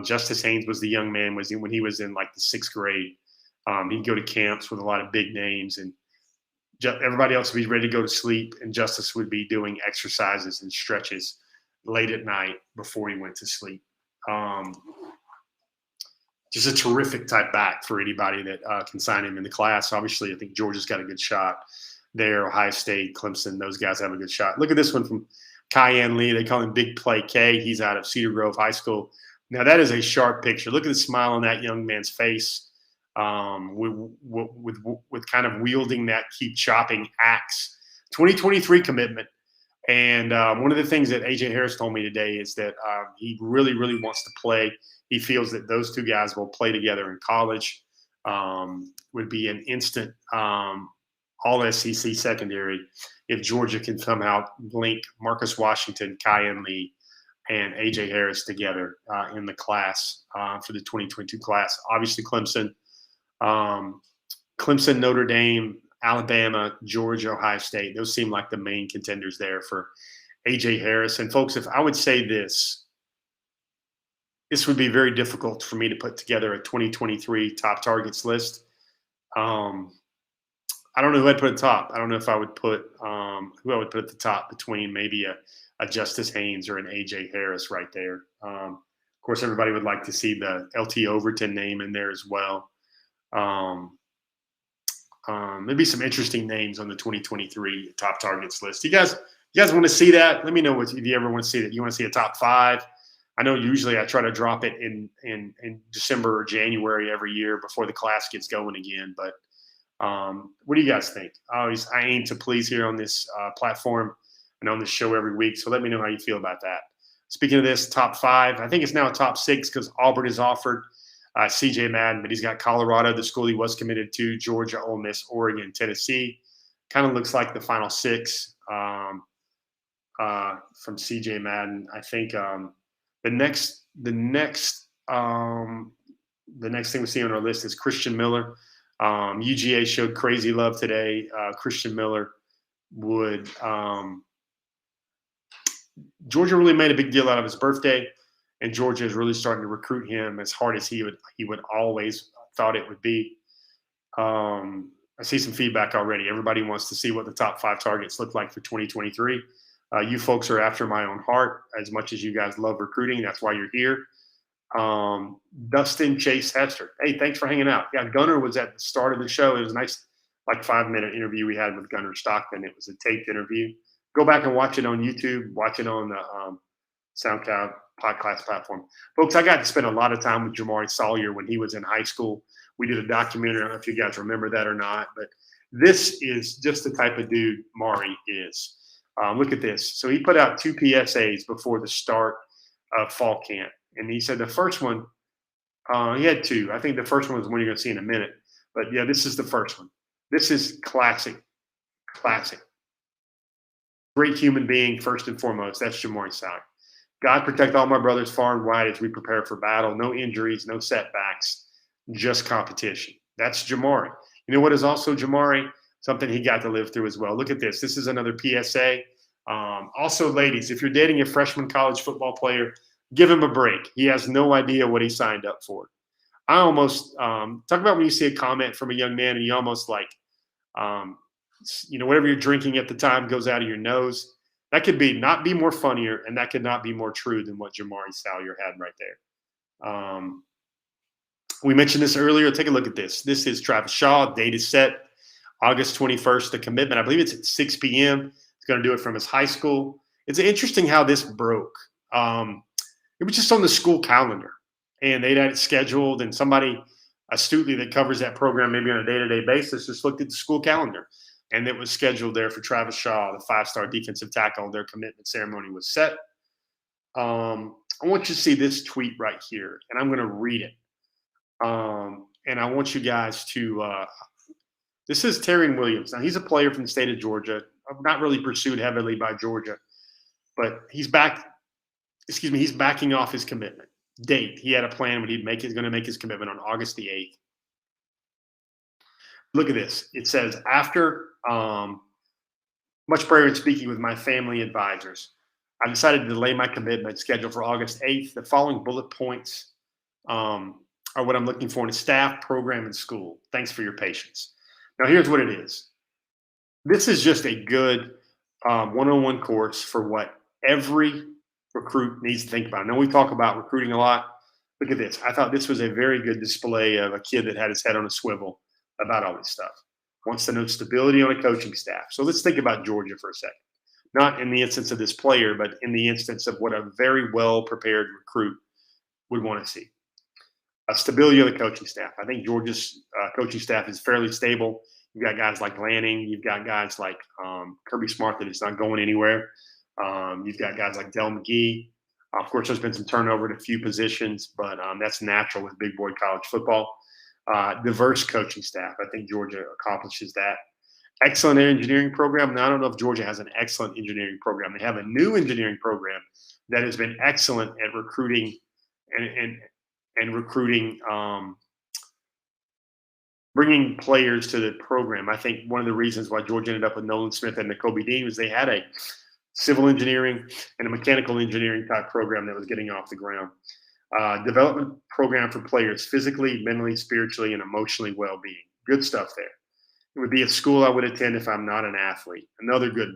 Justice Haynes was the young man when he was in the 6th grade. He'd go to camps with a lot of big names, and everybody else would be ready to go to sleep, and Justice would be doing exercises and stretches late at night before he went to sleep. Just a terrific type back for anybody that can sign him in the class. Obviously, I think Georgia's got a good shot there. Ohio State, Clemson, those guys have a good shot. Look at this one from Kyan Lee. They call him Big Play K. He's out of Cedar Grove High School. Now, that is a sharp picture. Look at the smile on that young man's face with kind of wielding that keep chopping axe. 2023 commitment. And one of the things that A.J. Harris told me today is that he really, really wants to play. He feels that those two guys will play together in college. Would be an instant all-SEC secondary if Georgia can somehow link Marcus Washington, Kyan Lee, and A.J. Harris together in the class for the 2022 class. Obviously, Clemson, Notre Dame, Alabama, Georgia, Ohio State. Those seem like the main contenders there for A.J. Harris. And, folks, if I would say this would be very difficult for me to put together a 2023 top targets list. I don't know who I'd put at the top. I don't know if I would put who I would put at the top between maybe a Justice Haynes or an A.J. Harris right there. Of course, everybody would like to see the LT Overton name in there as well. Maybe some interesting names on the 2023 top targets list. You guys want to see that? Let me know if you ever want to see that. You want to see a top 5? I know usually I try to drop it in December or January every year before the class gets going again. But what do you guys think? I aim to please here on this platform and on this show every week. So let me know how you feel about that. Speaking of this, top 5, I think it's now a top 6 because Auburn has offered C.J. Madden, but he's got Colorado, the school he was committed to, Georgia, Ole Miss, Oregon, Tennessee. Kind of looks like the final 6 from C.J. Madden. I think the next thing we see on our list is Christian Miller. UGA showed crazy love today. Christian Miller would Georgia really made a big deal out of his birthday, and Georgia is really starting to recruit him as hard as he would always thought it would be. I see some feedback already. Everybody wants to see what the top 5 targets look like for 2023. You folks are after my own heart as much as you guys love recruiting. That's why you're here. Dustin Chase Hester. Hey, thanks for hanging out. Yeah, Gunner was at the start of the show. It was a nice, 5-minute interview we had with Gunner Stockton. It was a taped interview. Go back and watch it on YouTube. Watch it on the SoundCloud podcast platform. Folks, I got to spend a lot of time with Jamari Sawyer when he was in high school. We did a documentary. I don't know if you guys remember that or not, but this is just the type of dude Mari is. Look at this. So he put out 2 PSAs before the start of fall camp. And he said the first one, he had 2. I think the first one was one you're going to see in a minute. But, yeah, this is the first one. This is classic. Great human being, first and foremost. That's Jamari Sawyer. God protect all my brothers far and wide as we prepare for battle. No injuries, no setbacks, just competition. That's Jamari. You know what is also Jamari? Something he got to live through as well. Look at this. This is another PSA. Also, ladies, if you're dating a freshman college football player, give him a break. He has no idea what he signed up for. I almost talk about when you see a comment from a young man and you almost whatever you're drinking at the time goes out of your nose. That could not be more funnier, and that could not be more true than what Jamari Sawyer had right there. We mentioned this earlier. Take a look at this. This is Travis Shaw. Date is set August 21st. The commitment, I believe it's at 6 p.m. He's going to do it from his high school. It's interesting how this broke. It was just on the school calendar, and they'd had it scheduled, and somebody astutely that covers that program maybe on a day-to-day basis just looked at the school calendar, and it was scheduled there for Travis Shaw, the 5-star defensive tackle. Their commitment ceremony was set. I want you to see this tweet right here, and I'm going to read it. And I want you guys to this is Terry Williams. Now, he's a player from the state of Georgia, not really pursued heavily by Georgia, but he's backing off his commitment date. He had a plan when he's going to make his commitment on August the 8th. Look at this. It says, after much prayer and speaking with my family advisors, I decided to delay my commitment scheduled for August 8th. The following bullet points are what I'm looking for in a staff, program, and school. Thanks for your patience. Now, here's what it is. This is just a good one-on-one course for what every recruit needs to think about. I know we talk about recruiting a lot. Look at this. I thought this was a very good display of a kid that had his head on a swivel about all this stuff. Wants to know stability on a coaching staff. So let's think about Georgia for a second. Not in the instance of this player, but in the instance of what a very well-prepared recruit would want to see. Stability of the coaching staff. I think Georgia's coaching staff is fairly stable. You've got guys like Lanning. You've got guys like Kirby Smart that is not going anywhere. You've got guys like Del McGee. Of course, there's been some turnover at a few positions, but that's natural with big boy college football. Diverse coaching staff. I think Georgia accomplishes that. Excellent engineering program. Now, I don't know if Georgia has an excellent engineering program. They have a new engineering program that has been excellent at recruiting and recruiting, bringing players to the program. I think one of the reasons why Georgia ended up with Nolan Smith and Nakobe Dean was they had a civil engineering and a mechanical engineering type program that was getting off the ground. Development program for players physically, mentally, spiritually, and emotionally well-being. Good stuff there. It would be a school I would attend if I'm not an athlete. Another good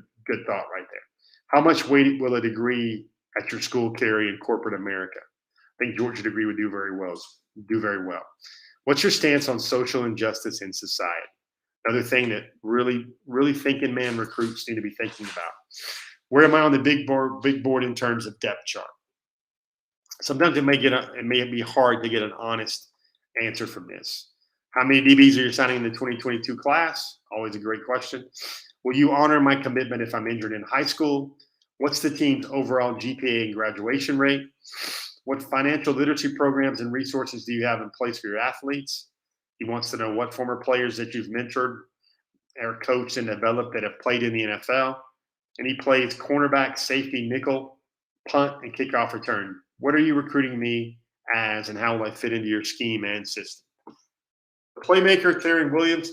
thought right there. How much weight will a degree at your school carry in corporate America? I think Georgia degree would do very well. What's your stance on social injustice in society? Another thing that really thinking man recruits need to be thinking about. Where am I on the big board in terms of depth chart? Sometimes it may be hard to get an honest answer from this. How many DBs are you signing in the 2022 class? Always a great question. Will you honor my commitment if I'm injured in high school? What's the team's overall GPA and graduation rate? What financial literacy programs and resources do you have in place for your athletes? He wants to know what former players that you've mentored or coached and developed that have played in the NFL. And he plays cornerback, safety, nickel, punt, and kickoff return. What are you recruiting me as, and how will I fit into your scheme and system? The playmaker, Theron Williams,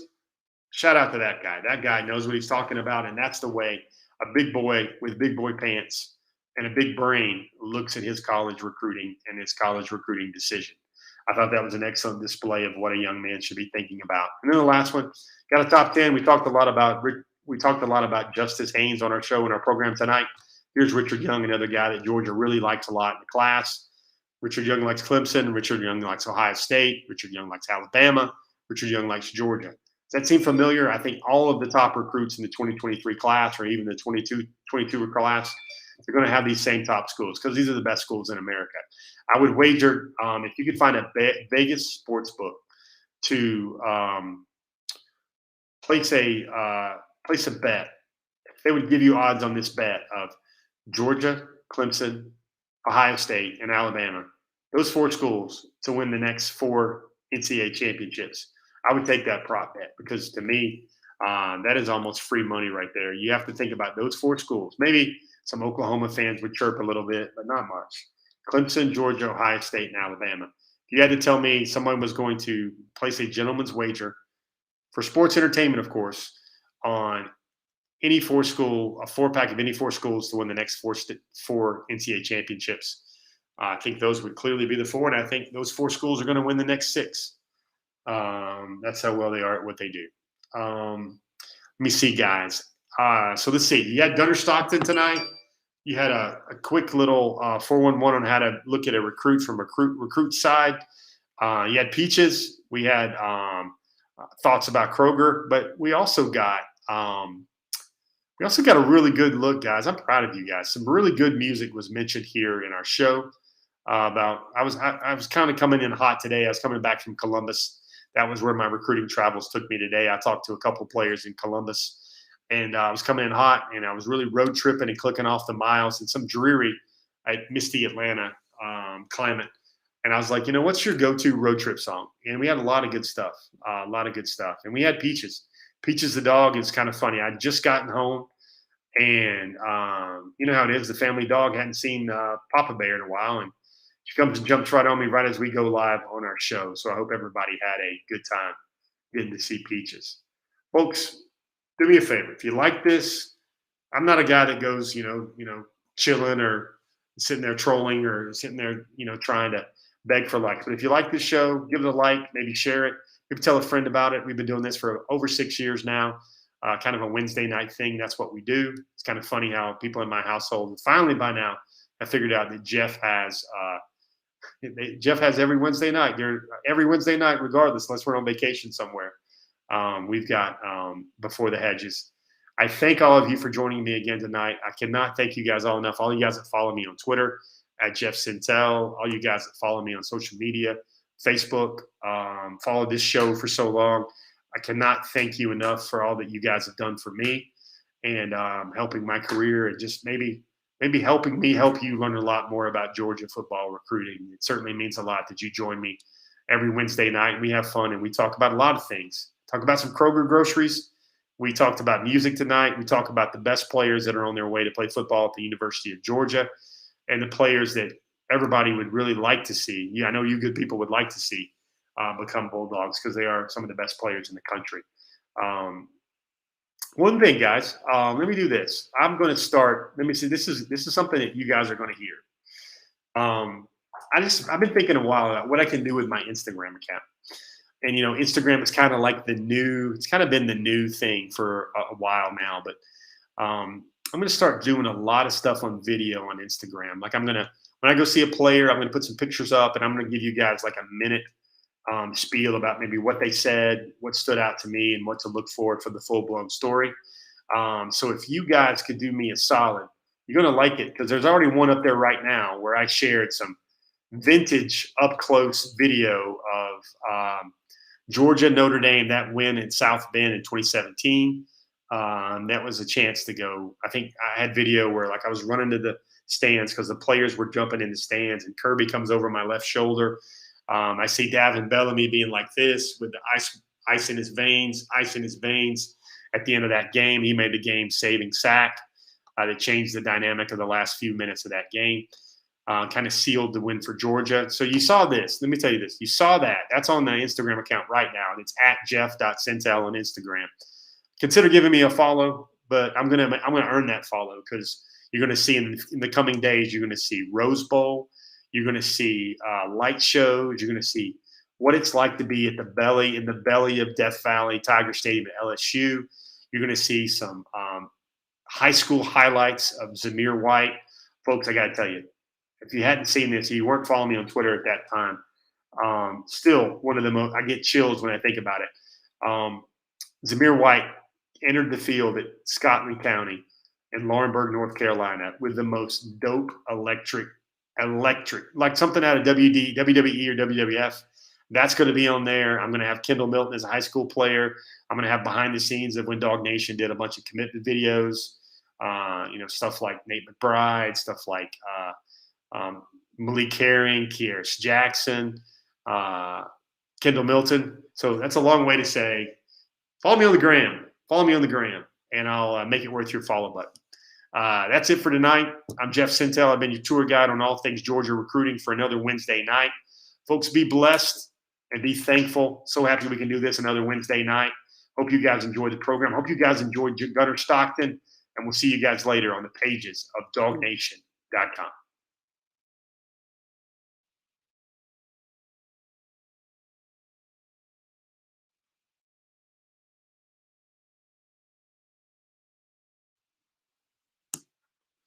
shout out to that guy. That guy knows what he's talking about, and that's the way a big boy with big boy pants and a big brain looks at his college recruiting and his college recruiting decision. I thought that was an excellent display of what a young man should be thinking about. And then the last one, got a top 10. We talked a lot about Justice Haynes on our show and our program tonight. Here's Richard Young, another guy that Georgia really likes a lot in the class. Richard Young likes Clemson. Richard Young likes Ohio State. Richard Young likes Alabama. Richard Young likes Georgia. Does that seem familiar? I think all of the top recruits in the 2023 class, or even the 22 class, they're going to have these same top schools because these are the best schools in America. I would wager if you could find a Vegas sports book to place a bet, they would give you odds on this bet of Georgia, Clemson, Ohio State, and Alabama, those four schools to win the next 4 NCAA championships. I would take that prop bet because to me, that is almost free money right there. You have to think about those 4 schools. Maybe some Oklahoma fans would chirp a little bit, but not much. Clemson, Georgia, Ohio State, and Alabama. If you had to tell me someone was going to place a gentleman's wager for sports entertainment, of course, on any 4 school, a 4-pack of any 4 schools to win the next 4 NCAA championships, I think those would clearly be the 4, and I think those 4 schools are going to win the next 6. That's how well they are at what they do. Let me see, guys. So let's see. You had Gunner Stockton tonight. You had a quick little 411 on how to look at a recruit from recruit side. You had Peaches. We had thoughts about Kroger, but we also got a really good look, guys. I'm proud of you guys. Some really good music was mentioned here in our show. I was kind of coming in hot today. I was coming back from Columbus. That was where my recruiting travels took me today. I talked to a couple players in Columbus, and I was coming in hot, and I was really road tripping and clicking off the miles in some dreary, misty Atlanta climate. And I was like, what's your go-to road trip song? And we had a lot of good stuff, And we had Peaches. Peaches the dog is kind of funny. I'd just gotten home, and you know how it is. The family dog hadn't seen Papa Bear in a while, and she comes and jumps right on me right as we go live on our show. So I hope everybody had a good time getting to see Peaches. Folks, do me a favor. If you like this, I'm not a guy that goes, chilling or sitting there trolling or sitting there, trying to beg for likes. But if you like this show, give it a like, maybe share it. Maybe tell a friend about it. We've been doing this for over 6 years now. kind of a Wednesday night thing. That's what we do. It's kind of funny how people in my household finally by now have figured out that Jeff has every Wednesday night. Every Wednesday night, regardless, unless we're on vacation somewhere. We've got Before the Hedges. I thank all of you for joining me again tonight. I cannot thank you guys all enough. All you guys that follow me on Twitter at Jeff Sintel, all you guys that follow me on social media, Facebook, followed this show for so long. I cannot thank you enough for all that you guys have done for me and helping my career and just maybe helping me help you learn a lot more about Georgia football recruiting. It certainly means a lot that you join me every Wednesday night. We have fun and we talk about a lot of things. Talk about some Kroger groceries. We talked about music tonight. We talk about the best players that are on their way to play football at the University of Georgia and the players that everybody would really like to see. Yeah, I know you good people would like to see become Bulldogs because they are some of the best players in the country. One thing, guys, let me do this. I'm going to start. Let me see. This is something that you guys are going to hear. I've been thinking a while about what I can do with my Instagram account. And, Instagram is kind of like it's kind of been the new thing for a while now. But I'm going to start doing a lot of stuff on video on Instagram. Like when I go see a player, I'm going to put some pictures up and I'm going to give you guys like a minute spiel about maybe what they said, what stood out to me, and what to look for the full-blown story. So if you guys could do me a solid, you're going to like it because there's already one up there right now where I shared some vintage up-close video of Georgia, Notre Dame, that win in South Bend in 2017. That was a chance to go. I think I had video where like I was running to the stands because the players were jumping in the stands and Kirby comes over my left shoulder. I see Davin Bellamy being like this with the ice in his veins. At the end of that game, he made the game-saving sack that changed the dynamic of the last few minutes of that game, kind of sealed the win for Georgia. So you saw this. Let me tell you this. You saw that. That's on the Instagram account right now. It's at jeff.sintel on Instagram. Consider giving me a follow, but I'm gonna earn that follow because you're going to see in the coming days, you're going to see Rose Bowl. You're going to see light shows. You're going to see what it's like to be in the belly of Death Valley, Tiger Stadium at LSU. You're going to see some high school highlights of Zamir White. Folks, I got to tell you, if you hadn't seen this, you weren't following me on Twitter at that time, still one of the most – I get chills when I think about it. Zamir White entered the field at Scotland County in Laurinburg, North Carolina with the most dope electric, like something out of WWE or WWF. That's going to be on there. I'm going to have Kendall Milton as a high school player. I'm going to have behind the scenes of when Dog Nation did a bunch of commitment videos, stuff like Nate McBride, stuff like Malik Herring, Kieris Jackson, Kendall Milton. So that's a long way to say, follow me on the gram, and I'll make it worth your follow button. That's it for tonight. I'm Jeff Sintel. I've been your tour guide on all things Georgia recruiting for another Wednesday night. Folks, be blessed and be thankful. So happy we can do this another Wednesday night. Hope you guys enjoyed the program. Hope you guys enjoyed Gunner Stockton, and we'll see you guys later on the pages of DogNation.com.